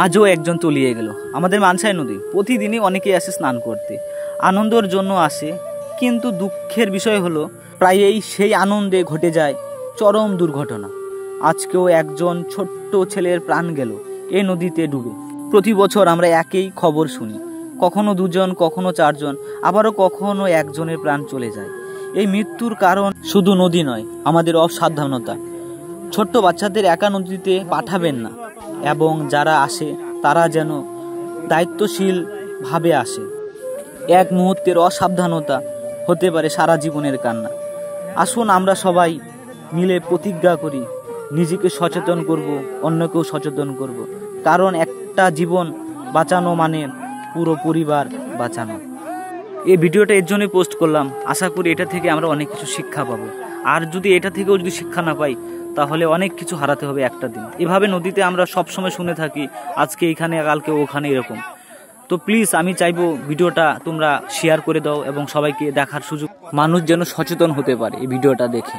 আজও একজন তলিয়ে গেল। আমাদের মানসাই নদী প্রতিদিনই অনেকেই আসে স্নান করতে, আনন্দের জন্য আসে, কিন্তু দুঃখের বিষয় হলো প্রায়ই সেই আনন্দে ঘটে যায় চরম দুর্ঘটনা। আজকেও একজন ছোট্ট ছেলের প্রাণ গেল এই নদীতে ডুবে। প্রতি বছর আমরা একই খবর শুনি, কখনো দুজন, কখনো চারজন, আবারও কখনো একজনের প্রাণ চলে যায়। এই মৃত্যুর কারণ শুধু নদী নয়, আমাদের অসাবধানতা। ছোট্ট বাচ্চাদের একা নদীতে পাঠাবেন না, এবং যারা আসে তারা যেন দায়িত্বশীল ভাবে আসে। এক মুহূর্তের অসাবধানতা হতে পারে সারা জীবনের কান্না। আসুন আমরা সবাই মিলে প্রতিজ্ঞা করি, নিজেকে সচেতন করব, অন্যকেও সচেতন করব, কারণ একটা জীবন বাঁচানো মানে পুরো পরিবার বাঁচানো। এই ভিডিওটা এর জন্যই পোস্ট করলাম, আশা করি এটা থেকে আমরা অনেক কিছু শিক্ষা পাবো। আর যদি এটা থেকেও যদি শিক্ষা না পাই, তাহলে অনেক কিছু হারাতে হবে একটা দিন। এভাবে নদীতে আমরা সবসময় শুনে থাকি, আজকে এখানে, কালকে ওখানে, এরকম। তো প্লিজ আমি চাইবো ভিডিওটা তোমরা শেয়ার করে দাও এবং সবাইকে দেখার সুযোগ, মানুষ যেন সচেতন হতে পারে এই ভিডিওটা দেখে।